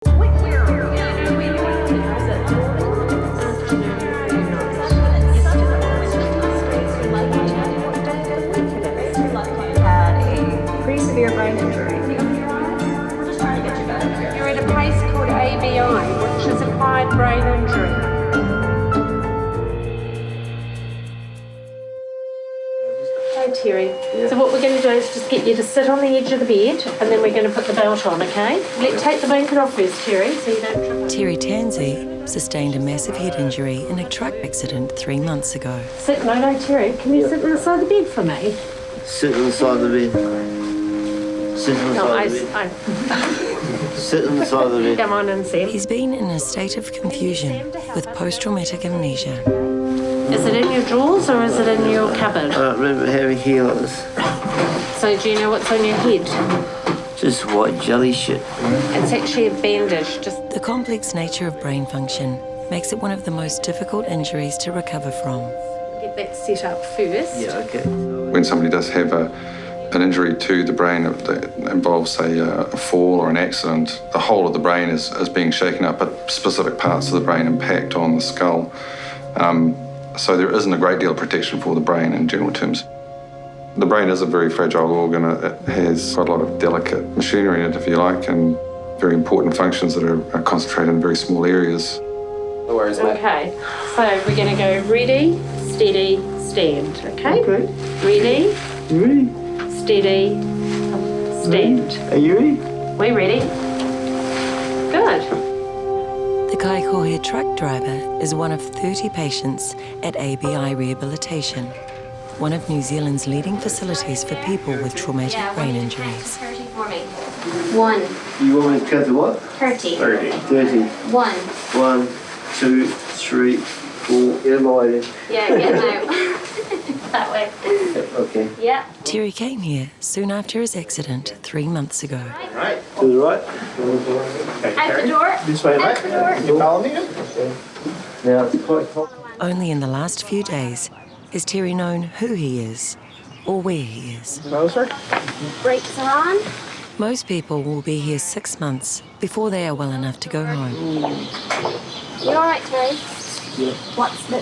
Severe brain injury. We're just trying to get you better. You're at a place called ABI, which is acquired brain injury. Hey Terry, so what we're going to do is just get you to sit on the edge of the bed and then we're going to put the belt on, okay? Take the blanket off first, Terry, so you don't trip. Terry Tansey sustained a massive head injury in a truck accident 3 months ago. No, Terry, can you sit on the side of the bed for me? Sit on the side of the bed. Sit on the side of the bed. Sit on the side of the bed. Come on and see. He's been in a state of confusion with post-traumatic amnesia. Is it in your drawers or is it in your cupboard? I don't remember having hair like this. So do you know what's on your head? Just white jelly shit. It's actually a bandage. The complex nature of brain function makes it one of the most difficult injuries to recover from. Get that set up first. Yeah, okay. When somebody does have an injury to the brain that involves, say, a fall or an accident, the whole of the brain is being shaken up, but specific parts of the brain impact on the skull. So there isn't a great deal of protection for the brain in general terms. The brain is a very fragile organ. It has quite a lot of delicate machinery in it, if you like, and very important functions that are concentrated in very small areas. No worries, mate. Okay, so we're going to go ready, steady, stand, okay? Okay. Ready, You ready? steady, stand. Are you ready? We ready? Good. The Kaikohe truck driver is one of 30 patients at ABI Rehabilitation, one of New Zealand's leading facilities for people with traumatic brain injuries. 30 for me. 1. You want me to count to what? 30. 30. 30. 1. 1, 2, 3, 4. Get my way then. Yeah, get out. That way. Okay. Yeah. Terry came here soon after his accident 3 months ago. Right. To the right. Out the door. This way, Out mate. the door. You follow me? Now it's quite hot. Only in the last few days has Terry known who he is or where he is. Closer. Brakes are on. Most people will be here 6 months before they are well enough to go home. You all right, Terry? Yeah. What's the...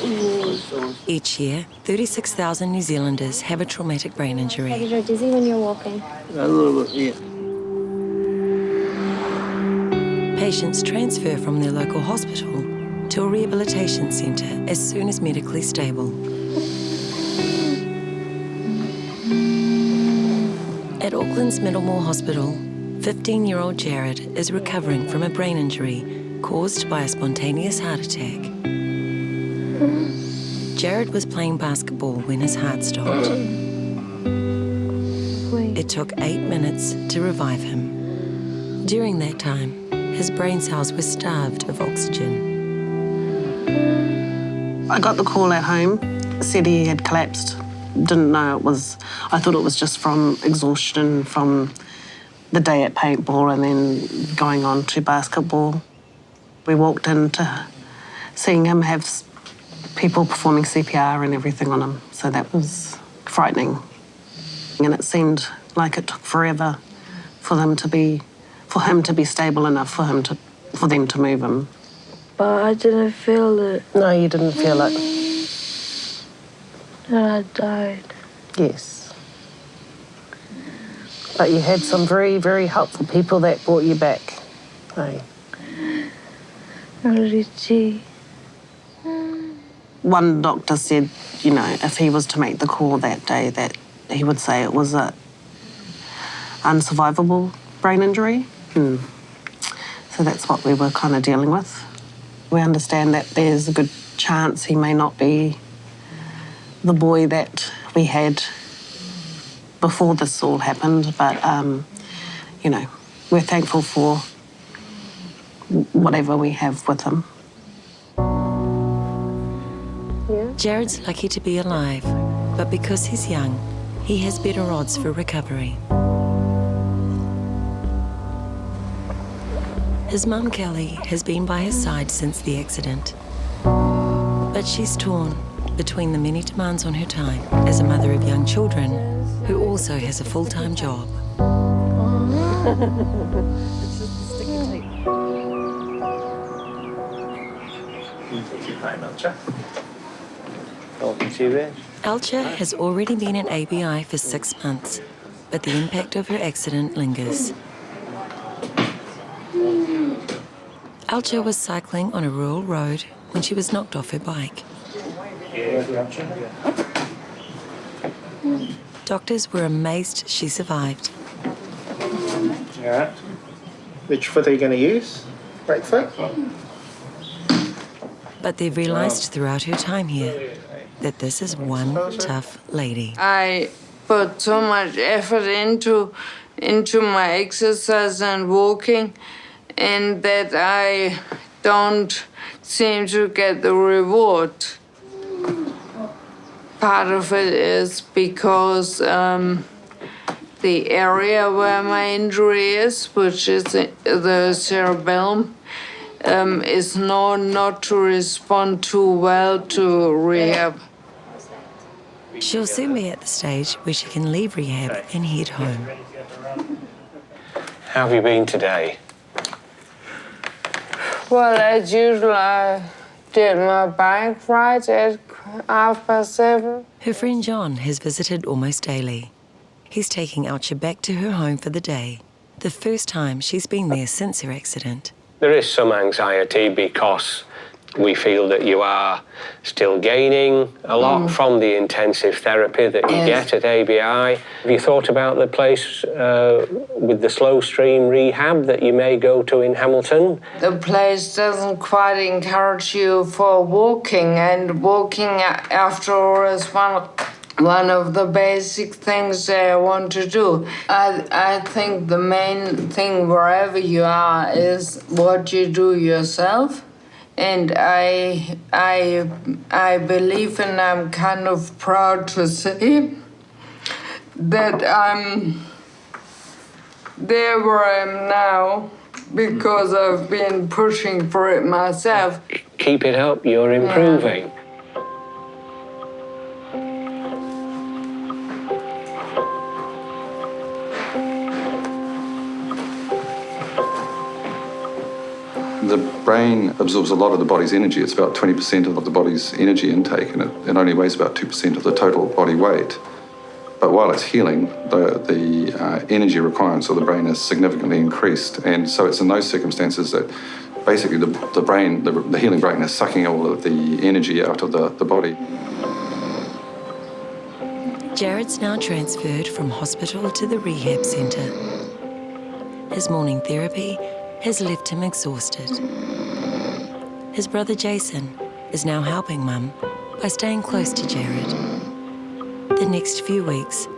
Each year, 36,000 New Zealanders have a traumatic brain injury. You're dizzy when you're walking. A little bit, yeah. Patients transfer from their local hospital to a rehabilitation centre as soon as medically stable. At Auckland's Middlemore Hospital, 15-year-old Jarrod is recovering from a brain injury caused by a spontaneous heart attack. Jarrod was playing basketball when his heart stopped. It took 8 minutes to revive him. During that time, his brain cells were starved of oxygen. I got the call at home, said he had collapsed. Didn't know it was, I thought it was just from exhaustion from the day at paintball and then going on to basketball. We walked into seeing him have people performing CPR and everything on him, so that was frightening. And it seemed like it took forever for him to be stable enough for them to move him. But I didn't feel it. No, you didn't feel it. And I died. Yes. But you had some very, very helpful people that brought you back. Hey. Richie. One doctor said, you know, if he was to make the call that day, that he would say it was a unsurvivable brain injury. So that's what we were kind of dealing with. We understand that there's a good chance he may not be the boy that we had before this all happened, but, you know, we're thankful for whatever we have with him. Jarrod's lucky to be alive, but because he's young, he has better odds for recovery. His mum, Kelly, has been by his side since the accident. But she's torn between the many demands on her time as a mother of young children who also has a full-time job. home, Eltje. Welcome to you, Reg. Eltje has already been at ABI for 6 months, but the impact of her accident lingers. Eltje was cycling on a rural road when she was knocked off her bike. Doctors were amazed she survived. You all right? Which foot are you going to use? Right foot? But they've realised throughout her time here that this is one tough lady. I put so much effort into my exercise and walking, and that I don't seem to get the reward. Part of it is because the area where my injury is, which is the cerebellum, is known not to respond too well to rehab. She'll soon be at the stage where she can leave rehab and head home. How have you been today? Well, as usual, I did my bike ride at 7:30. Her friend John has visited almost daily. He's taking Eltje back to her home for the day, the first time she's been there since her accident. There is some anxiety because we feel that you are still gaining a lot from the intensive therapy that you get at ABI. Have you thought about the place with the slow stream rehab that you may go to in Hamilton? The place doesn't quite encourage you for walking, and walking, after all, is one of the basic things that I want to do. I think the main thing wherever you are is what you do yourself. And I believe, and I'm kind of proud to say, that I'm there where I am now because I've been pushing for it myself. Keep it up, you're improving. Yeah. The brain absorbs a lot of the body's energy. It's about 20% of the body's energy intake, and it only weighs about 2% of the total body weight. But while it's healing, the energy requirements of the brain is significantly increased, and so it's in those circumstances that basically the healing brain is sucking all of the energy out of the body. Jarrod's now transferred from hospital to the rehab centre. His morning therapy has left him exhausted. His brother Jason is now helping Mum by staying close to Jarrod. The next few weeks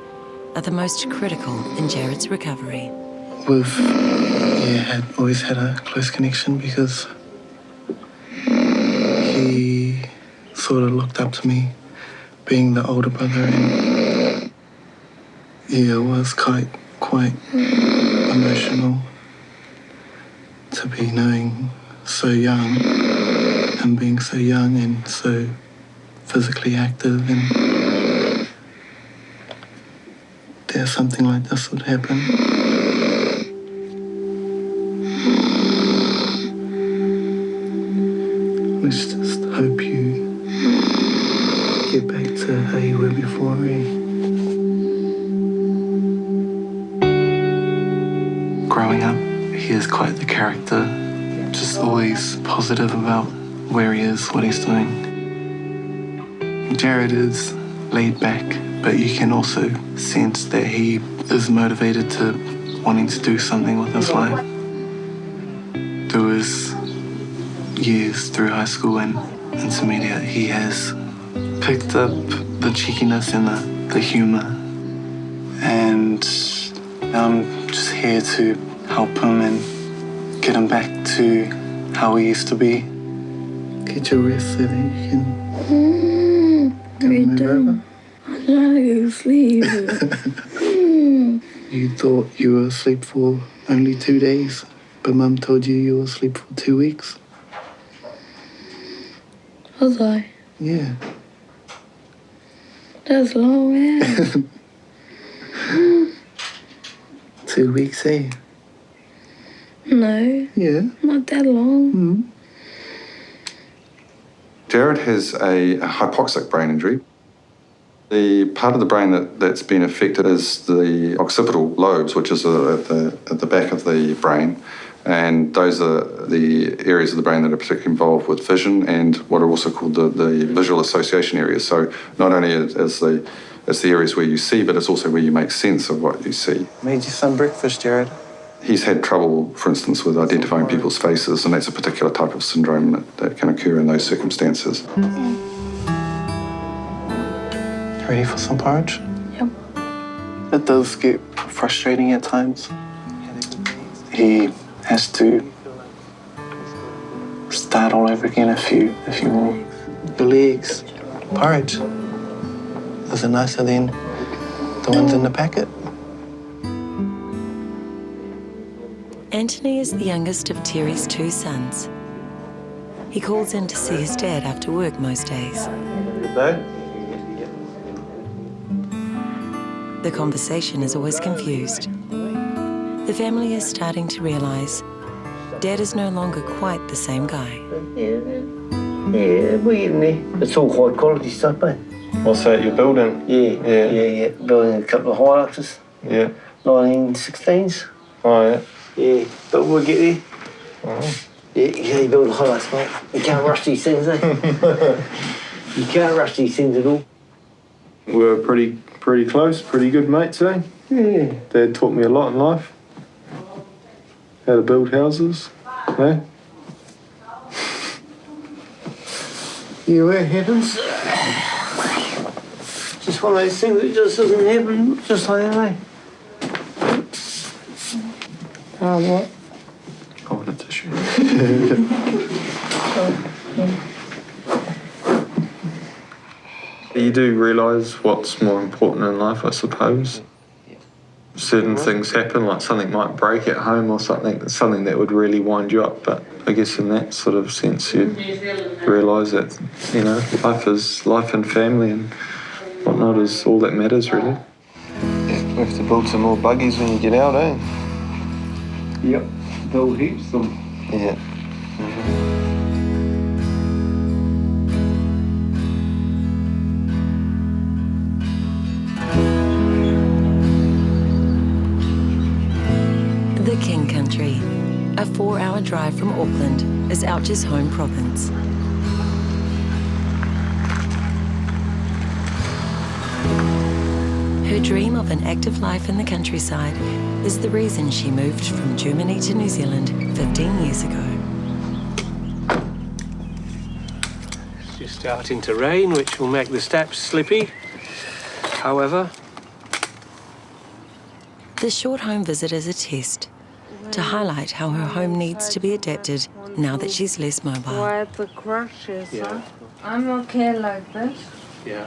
are the most critical in Jarrod's recovery. We've always had a close connection because he sort of looked up to me, being the older brother, and it was quite emotional to be knowing so young and being so young and so physically active, and that something like this would happen. Let's just hope you get back to how you were before, Growing up, he is quite the character, just always positive about where he is, what he's doing. Jarrod is laid back, but you can also sense that he is motivated to wanting to do something with his life. Through his years through high school and intermediate, he has picked up the cheekiness and the humour. And I'm just here to help him and get him back to how he used to be. Get your rest so that you can move over. I'm trying to go to sleep. You thought you were asleep for only 2 days, but Mum told you were asleep for 2 weeks. Was I? Yeah. That's long, man. 2 weeks, eh? No. Yeah. Not that long. Jarrod has a hypoxic brain injury. The part of the brain that's been affected is the occipital lobes, which is at the back of the brain. And those are the areas of the brain that are particularly involved with vision and what are also called the visual association areas. So not only is the areas where you see, but it's also where you make sense of what you see. Made you some breakfast, Jarrod. He's had trouble, for instance, with identifying people's faces, and that's a particular type of syndrome that can occur in those circumstances. Ready for some porridge? Yep. It does get frustrating at times. He has to start all over again if you will. Your legs, porridge. Is it nicer than the ones in the packet? Anthony is the youngest of Terry's 2 sons. He calls in to see his dad after work most days. The conversation is always confused. The family is starting to realise Dad is no longer quite the same guy. Yeah, we're in there. It's all high quality stuff, mate. What's that you're building? Yeah. Building a couple of Hiluxes. Yeah. 1916s. Oh, yeah. Yeah, but we'll get there. Oh. Yeah, you can only build a Hilux, mate. You can't rush these things, eh? You can't rush these things at all. We're pretty close, pretty good mates, eh? Yeah. Dad taught me a lot in life. How to build houses, eh? Yeah, well, it happens. Just one of those things that just doesn't happen just like that, eh? What? I want a tissue. You do realise what's more important in life, I suppose. Certain things happen, like something might break at home or something that would really wind you up. But I guess in that sort of sense, you realise that, you know, life and family and whatnot is all that matters, really. We have to build some more buggies when you get out, eh? Yep, build heaps of them. Yeah. The King Country, a 4-hour drive from Auckland, is Eltje's home province. Her dream of an active life in the countryside is the reason she moved from Germany to New Zealand 15 years ago. It's just starting to rain, which will make the steps slippy. However, The short home visit is a test to highlight how her home needs to be adapted now that she's less mobile. Why the crushes, huh? I'm okay like this. yeah.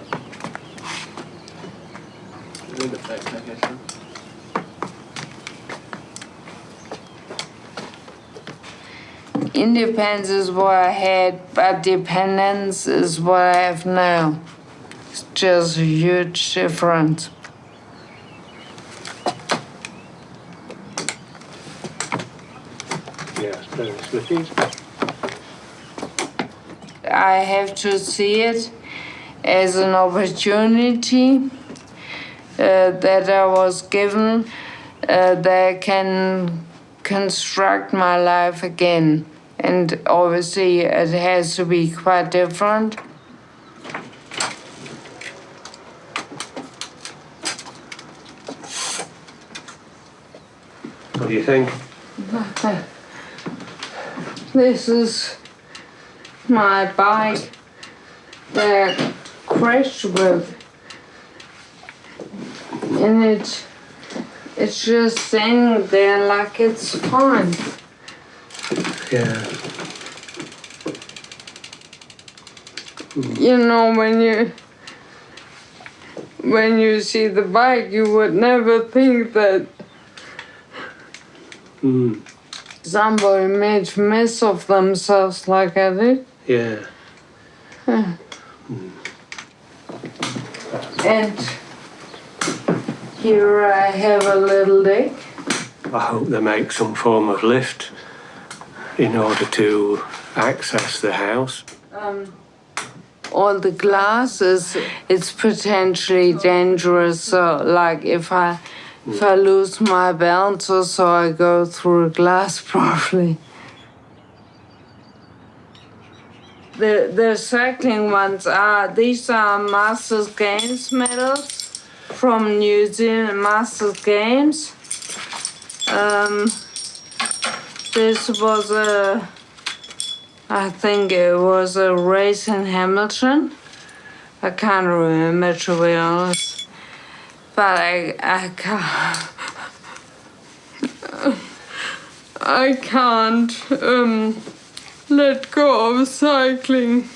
Independence is what I had, but dependence is what I have now. It's just a huge difference. Yeah, it's very slippy. I have to see it as an opportunity that I was given that I can construct my life again. And obviously it has to be quite different. What do you think? This is my bike that I crashed with. And it's just sitting there like it's fine. Yeah. You know, when you see the bike, you would never think that somebody made a mess of themselves like I did. Yeah. And here I have a little deck. I hope they make some form of lift in order to access the house. all the glasses, it's potentially dangerous. So, like, if I lose my balance or so, I go through a glass probably. The cycling ones these are Masters Games medals from New Zealand Masters Games. This was I think it was a race in Hamilton. I can't remember, to be honest. But I can't. I can't let go of cycling.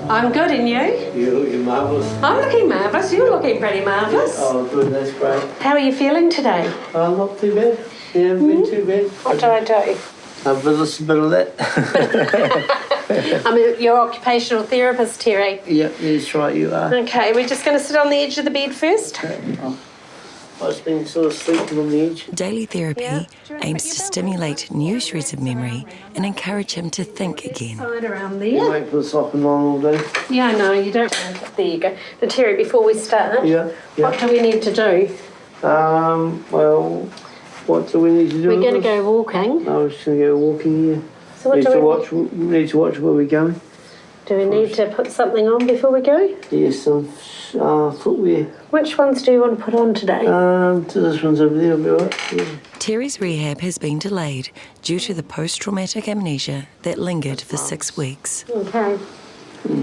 I'm good, and you? You're looking marvellous. I'm looking marvellous. You're looking pretty marvellous. Oh, good, that's great. How are you feeling today? Not too bad. You haven't been too bad. What do I do? I've been listening a bit of that. I'm your occupational therapist, Terry. Yep, that's right, you are. Okay, we're just going to sit on the edge of the bed first. I've been sort of sleeping on the edge. Daily therapy aims to stimulate new shreds of memory and encourage him to think again. Side around You there. wait for the socking on all day. Yeah, I know, you don't want it. There you go. Now, Terry, before we start, what do we need to do? Well, what do we need to do? We're going to go walking. I was just going to go walking here. So what need do to we need to watch where we're going. Do we need to put something on before we go? Yes, some footwear. Which ones do you want to put on today? This one's over there, will be all right. Yeah. Terry's rehab has been delayed due to the post-traumatic amnesia that lingered for 6 weeks. Okay.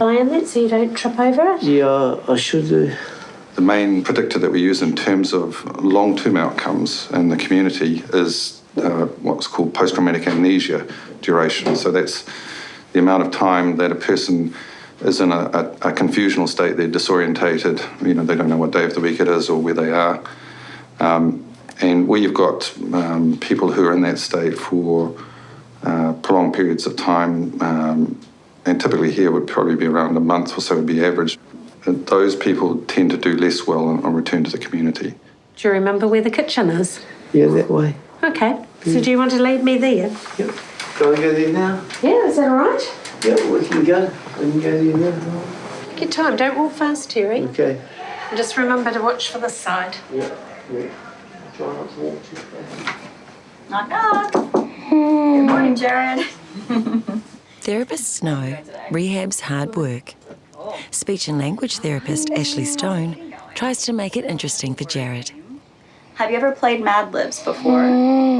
Iron that so you don't trip over it? Yeah, I should do. The main predictor that we use in terms of long-term outcomes in the community is what's called post-traumatic amnesia duration. So that's the amount of time that a person is in a confusional state. They're disorientated, they don't know what day of the week it is or where they are. And where you've got people who are in that state for prolonged periods of time, and typically here would probably be around a month or so would be average, those people tend to do less well on return to the community. Do you remember where the kitchen is? Yeah, that way. Okay. So do you want to lead me there? Yep. Shall I go there now? Yeah, is that all right? Yep, we can go. We can go there now. Take your time. Don't walk fast, Terry. Okay. And just remember to watch for this side. Yep. Try not to walk too fast. Knock, knock. Good morning, Jarrod. Therapists know rehab's hard work. Speech and language therapist Ashley Stone tries to make it interesting for Jarrod. Have you ever played Mad Libs before?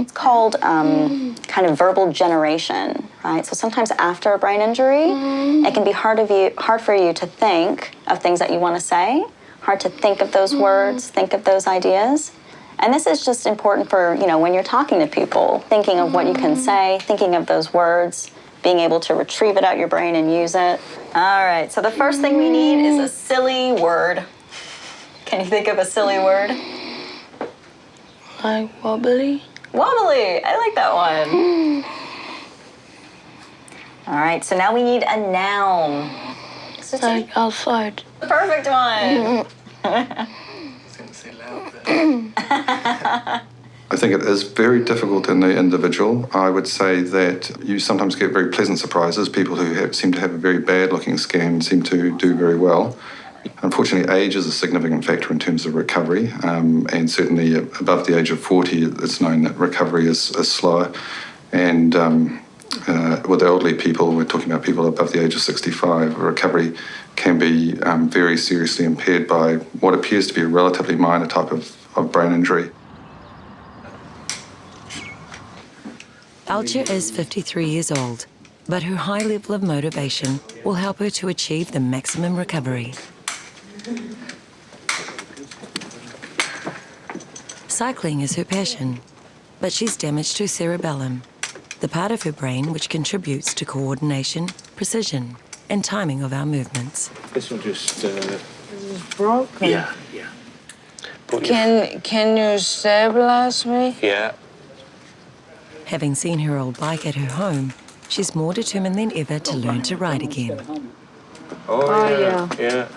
It's called kind of verbal generation, right? So sometimes after a brain injury, it can be hard for you to think of things that you want to say, hard to think of those words, think of those ideas. And this is just important for, when you're talking to people, thinking of what you can say, thinking of those words, being able to retrieve it out your brain and use it. All right, so the first thing we need is a silly word. Can you think of a silly word? Like wobbly. Wobbly, I like that one. All right, so now we need a noun. Like outside. Perfect one. I think it is very difficult in the individual. I would say that you sometimes get very pleasant surprises. People who seem to have a very bad-looking scan seem to do very well. Unfortunately, age is a significant factor in terms of recovery, and certainly above the age of 40, it's known that recovery is slower. And with elderly people, we're talking about people above the age of 65, recovery can be very seriously impaired by what appears to be a relatively minor type of brain injury. Eltje is 53 years old, but her high level of motivation will help her to achieve the maximum recovery. Cycling is her passion, but she's damaged her cerebellum, the part of her brain which contributes to coordination, precision, and timing of our movements. This will just... It's broken. Yeah. Can you stabilize me? Yeah. Having seen her old bike at her home, she's more determined than ever to learn to ride again. Yeah.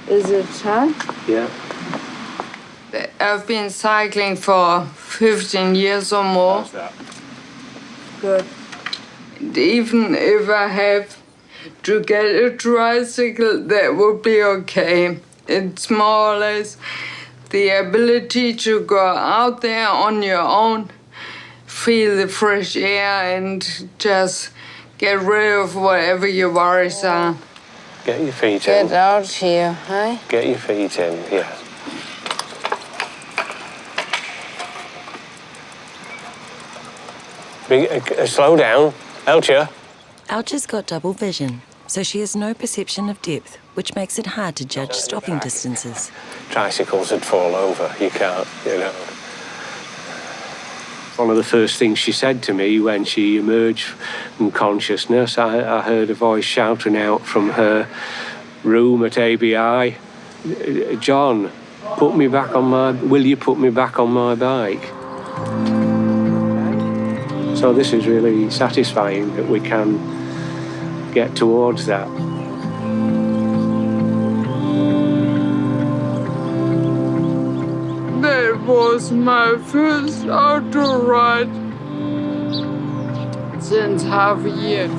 Is it time? Yeah. I've been cycling for 15 years or more. Good. Even if I have to get a tricycle, that would be okay. It's more or less the ability to go out there on your own, feel the fresh air, and just get rid of whatever your worries are. Get your feet in. Get out here, hey? Get your feet in, yeah. Slow down. Eltje. Eltje's got double vision, so she has no perception of depth, which makes it hard to judge stopping distances. Tricycles would fall over. You can't, you know. One of the first things she said to me when she emerged from consciousness, I heard a voice shouting out from her room at ABI, "John, will you put me back on my bike?" So this is really satisfying that we can get towards that. That was my first outdoor ride since half a year.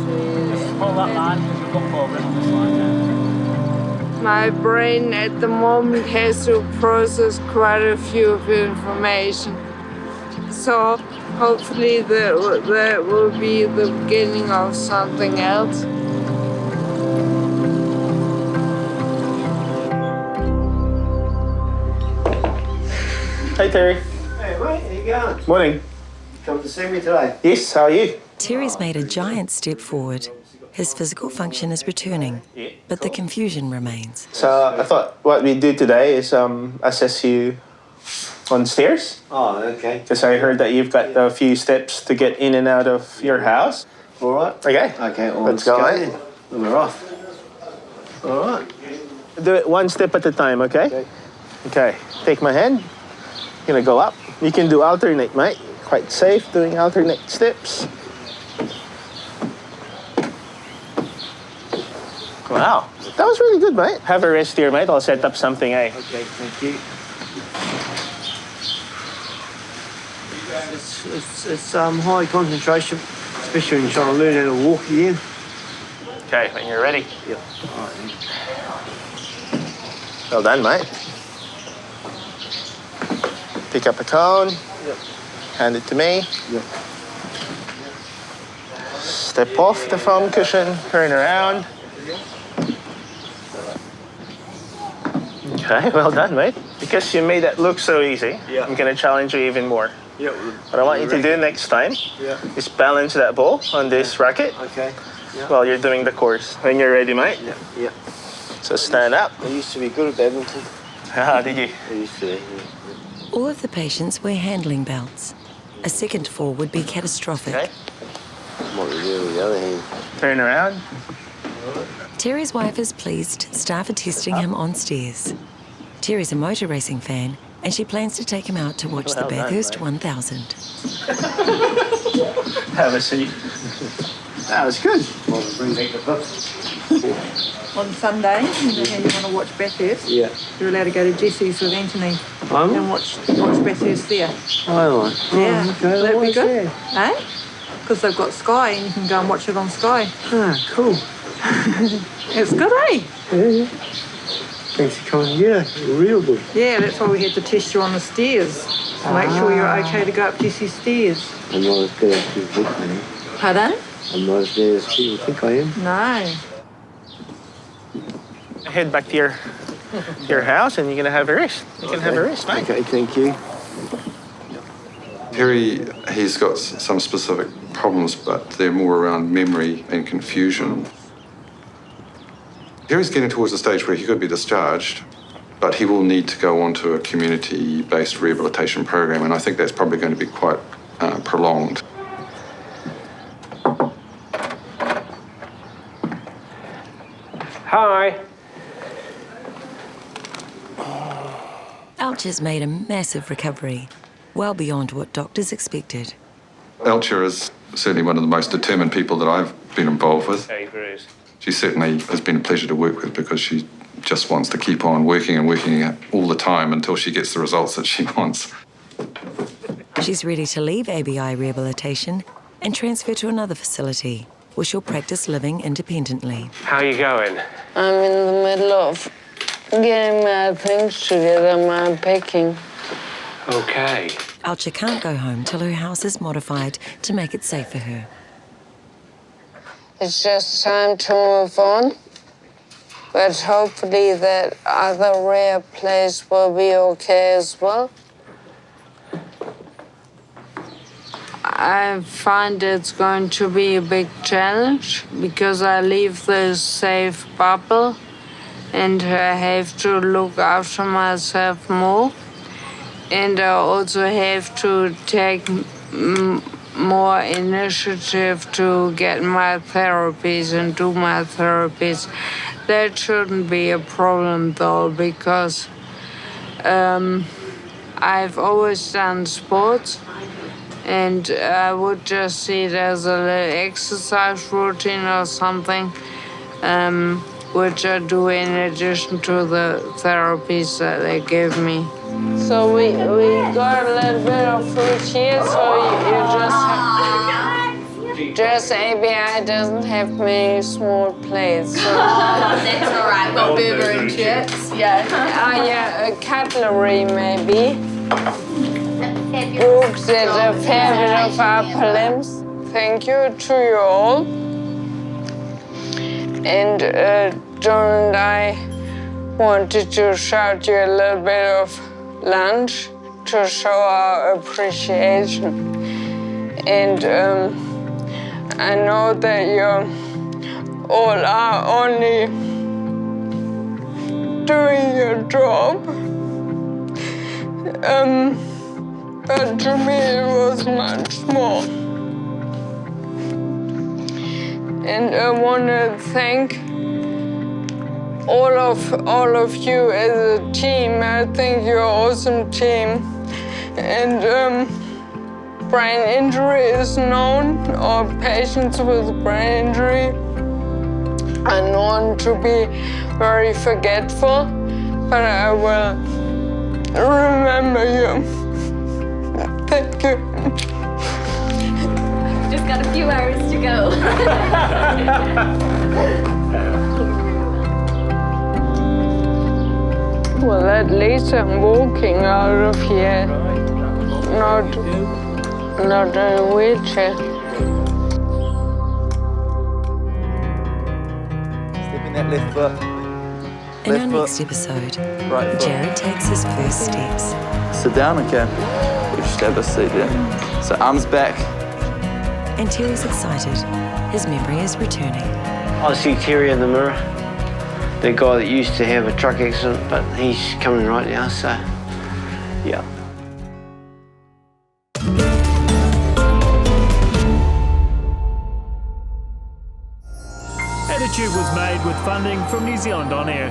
My brain at the moment has to process quite a few of information. So hopefully that will be the beginning of something else. Hey Terry. Hey mate, how you going? Morning. Come to see me today? Yes, how are you? Terry's made a giant step forward. His physical function is returning, but the confusion remains. So I thought what we'd do today is assess you on stairs. Oh, okay. Because I heard that you've got a few steps to get in and out of your house. All right. Okay. Okay, well, let's go, mate. then. We're off. All right. Do it one step at a time, okay? Okay. Take my hand. Gonna go up. You can do alternate, mate. Quite safe doing alternate steps. Wow. That was really good, mate. Have a rest here, mate. I'll set up something, eh? Okay, thank you. It's high concentration, especially when you're trying to learn how to walk again. Okay, when you're ready. Yep. All right, then. Well done, mate. Pick up a cone. Yep. Hand it to me. Yep. Step off the foam cushion, turn around. Okay, well done, mate. Because you made that look so easy, I'm going to challenge you even more. Yep. What I want you to do next time is balance that ball on this racket while you're doing the course. When you're ready, mate. Yep. Yep. So stand up. I used to be good at badminton. Ah, did you? I used to be, All of the patients wear handling belts. A second fall would be catastrophic. Okay. What we do with the other hand. Turn around. Terry's wife is pleased staff are testing him on stairs. Terry's a motor racing fan, and she plans to take him out to watch the Well done, Bathurst mate. 1000. Have a seat. That was good. Well, we bring back the book. On Sunday, you know how you want to watch Bathurst? Yeah. You're allowed to go to Jesse's with Anthony and watch Bathurst there. Oh, right. Yeah. Okay, Will that be what's good? that? Eh? Because they've got Sky and you can go and watch it on Sky. Ah, cool. It's good, eh? Yeah. Thanks for coming. Yeah, real good. Yeah, that's why we had to test you on the stairs. To make sure you're okay to go up Jesse's stairs. I'm not as bad as people think I am. Pardon? I'm not as bad as people think I am. No. Head back to your house and you're going to have a rest. You can have a rest, mate. Okay, thank you. Terry, he's got some specific problems, but they're more around memory and confusion. Terry's getting towards the stage where he could be discharged, but he will need to go on to a community-based rehabilitation program, and I think that's probably going to be quite prolonged. Hi. Eltje's made a massive recovery, well beyond what doctors expected. Eltje is certainly one of the most determined people that I've been involved with. Favour is. She certainly has been a pleasure to work with because she just wants to keep on working and working all the time until she gets the results that she wants. She's ready to leave ABI Rehabilitation and transfer to another facility where she'll practice living independently. How are you going? I'm in the middle of getting my things together, my packing. Okay. Eltje can't go home till her house is modified to make it safe for her. It's just time to move on. But hopefully that other rare place will be okay as well. I find it's going to be a big challenge because I leave the safe bubble and I have to look after myself more. And I also have to take more initiative to get my therapies and do my therapies. That shouldn't be a problem though, because I've always done sports and I would just see it as a little exercise routine or something, which I do in addition to the therapies that they give me. So we got a little bit of food here, so you just have... Just ABI doesn't have many small plates. So. That's all right. Got burger and chips. Yeah. Yeah, a cutlery maybe. Oops, there's a fair bit of upper limbs. Thank you to you all. And John and I wanted to shout you a little bit of lunch to show our appreciation. And I know that you all are only doing your job. But to me it was much more. And I want to thank all of you as a team. I think you're an awesome team. And brain injury is known, or patients with brain injury are known to be very forgetful, but I will remember you. Thank you. Just got a few hours to go. Well, at least I'm walking out of here, not in a wheelchair. Step in that left foot. In our next episode, Right foot. Jarrod takes his first steps. Sit down, okay? We just have a seat there. So arms back. And Terry's excited. His memory is returning. I see Terry in the mirror. The guy that used to have a truck accident, but he's coming right now, so yeah. Attitude was made with funding from New Zealand On Air.